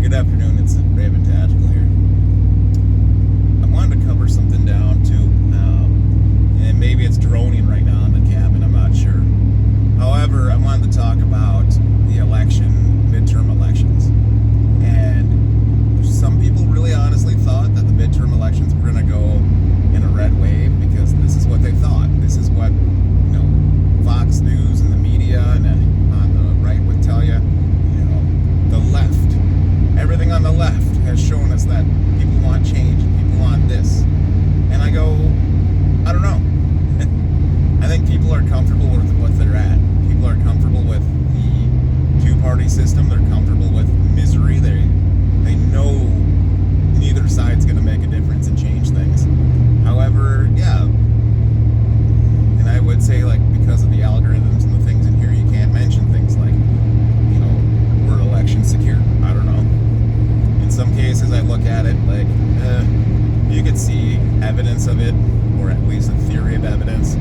good afternoon. It's Raven Tactical here. I wanted to cover something down too, and maybe it's droning right now in the cabin. I'm not sure. However, I wanted to talk about the election, midterm elections, and some people really honestly thought that the midterm elections were going to go in a red wave because this is what they thought. This is what Fox News and the media and on the right would tell you. The left. Everything on the left has shown us that people want change and people want this. And I go, I don't know. I think people are comfortable with what they're at. People are comfortable with the two-party system. They're comfortable with misery. They know neither side's going to make a difference and change things. However, yeah. And I would say, because of the algorithms and the things in here, you can't mention things like, were election secure. I don't know. In some cases, I look at it you could see evidence of it, or at least a theory of evidence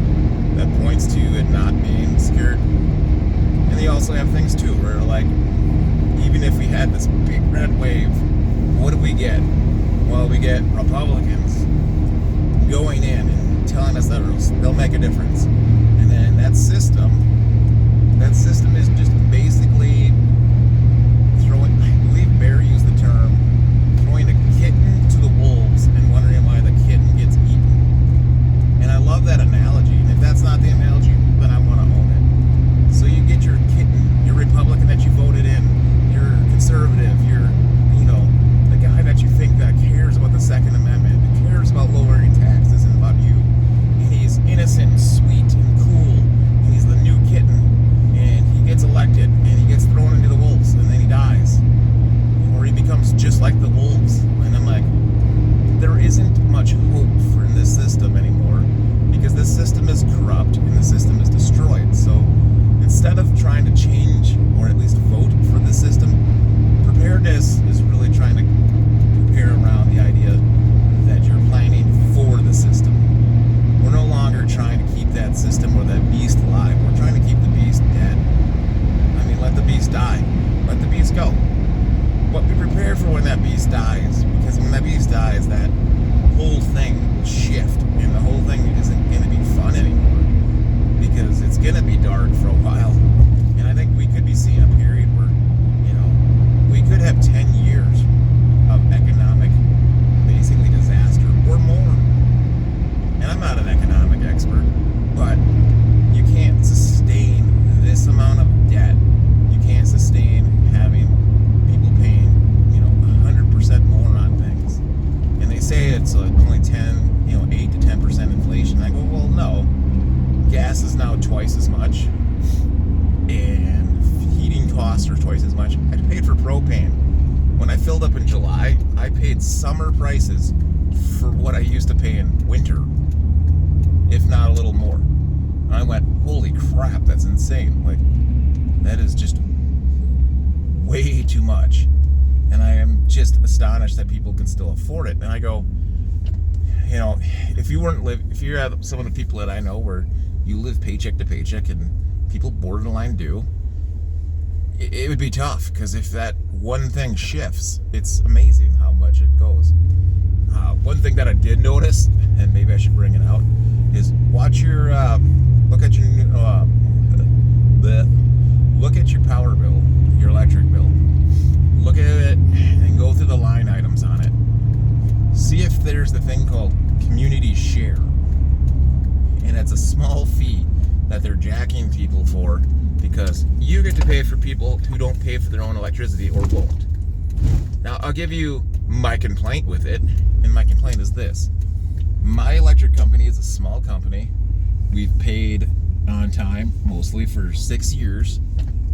that points to it not being secured. And you also have things too where even if we had this big red wave, what do we get? Well, we get Republicans going in and telling us that they'll make a difference. And then that system is just basically throwing, I believe Barry used the term, throwing a kitten to the wolves and wondering why the kitten gets eaten. And I love that analogy. And if that's not the analogy, then I want to own it. So you get your kitten, your Republican that you voted in, your conservative, your, the guy that you think that cares about the Second Amendment, that cares about lowering taxes and about you. And he's innocent, sweet, and cool. And he's the new kitten. And he gets elected, and he gets thrown into the wolves, and then he dies. Or he becomes just like the wolves. And I'm like, there isn't much hope for in this system anymore, because this system is corrupt, and the system is destroyed. So instead of trying to change, or at least vote for the system, preparedness is really trying to prepare around the idea that you're planning for the system. We're no longer trying to keep that system or that beast alive. We're trying to keep the beast dead. I mean, let the beast die. Let the beast go. But be prepared for when that beast dies. Because when that beast dies, that whole thing will shift. And the whole thing isn't going to be fun anymore. Because it's going to be dark for a while. And I think we could be seeing a period where, we could have 10 years of economic, basically, disaster or more. And I'm not an economic expert, but you can't sustain this amount of debt. You can't sustain having people paying, 100% more on things. And they say it's only 8 to 10% inflation. I go, well, no. Gas is now twice as much, and heating costs are twice as much. I paid for propane. When I filled up in July, I paid summer prices for what I used to pay in winter, if not a little more. And I went, holy crap, that's insane. That is just way too much. And I am just astonished that people can still afford it. And I go, if you have some of the people that I know where you live paycheck to paycheck and people borderline do, it would be tough, because if that one thing shifts, it's amazing how much it goes. One thing that I did notice, and maybe I should bring it out, is look at your power bill, your electric bill. Look at it and go through the line items on it. See if there's the thing called community share. And it's a small fee that they're jacking people for, because you get to pay for people who don't pay for their own electricity or won't. Now, I'll give you my complaint with it, and my complaint is this. My electric company is a small company. We've paid on time, mostly for 6 years,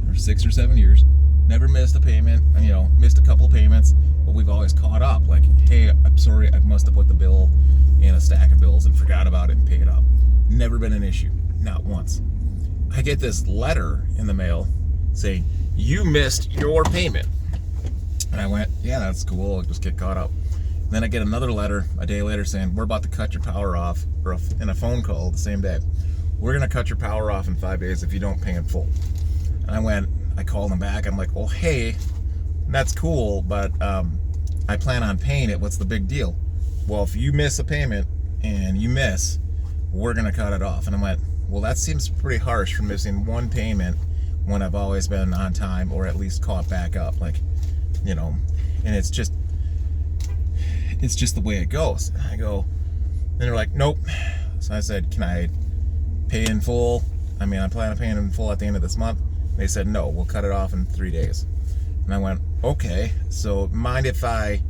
or 6 or 7 years. Never missed a payment, missed a couple payments, but we've always caught up. Hey, I'm sorry, I must have put the bill in a stack of bills and forgot about it and paid up. Never been an issue, not once. I get this letter in the mail saying, you missed your payment. And I went, yeah, that's cool, I'll just get caught up. And then I get another letter a day later saying, we're about to cut your power off, in a phone call the same day. We're going to cut your power off in 5 days if you don't pay in full. And I called them back, I'm like, well, hey, That's cool, but I plan on paying it. What's the big deal? Well, if you miss a payment and you miss, we're going to cut it off. And I went, well, that seems pretty harsh for missing one payment when I've always been on time or at least caught back up. Like, you know, and it's just the way it goes. And I go, and they're like, nope. So I said, can I pay in full? I mean, I plan on paying in full at the end of this month. They said, no, we'll cut it off in 3 days. And I went, okay, so mind if I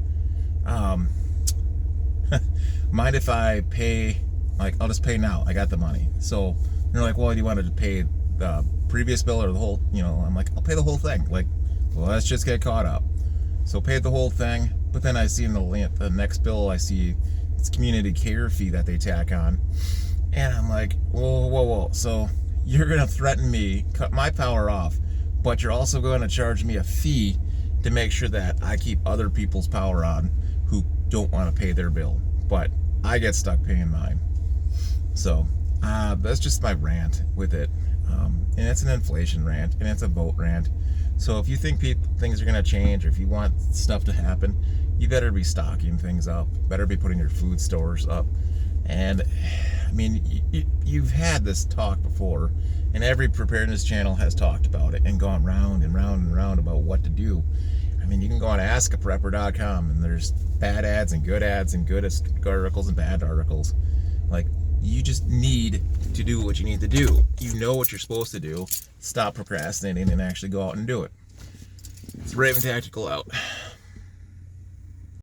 pay, like, I'll just pay now. I got the money. So they're like, well, do you want to pay the previous bill or the whole, you know, I'm like, I'll pay the whole thing. Like, well, let's just get caught up. So paid the whole thing, but then I see in the next bill, I see it's community care fee that they tack on. And I'm like, whoa. So you're going to threaten me, cut my power off, but you're also going to charge me a fee to make sure that I keep other people's power on who don't want to pay their bill, but I get stuck paying mine. So that's just my rant with it. And it's an inflation rant, and it's a vote rant. So if you think things are going to change, or if you want stuff to happen, you better be stocking things up. Better be putting your food stores up. And I mean, you've had this talk before, and every preparedness channel has talked about it and gone round and round and round about what to do. I mean, you can go on askaprepper.com, and there's bad ads and good articles and bad articles. Like, you just need to do what you need to do. You know what you're supposed to do. Stop procrastinating and actually go out and do it. It's Raven Tactical out.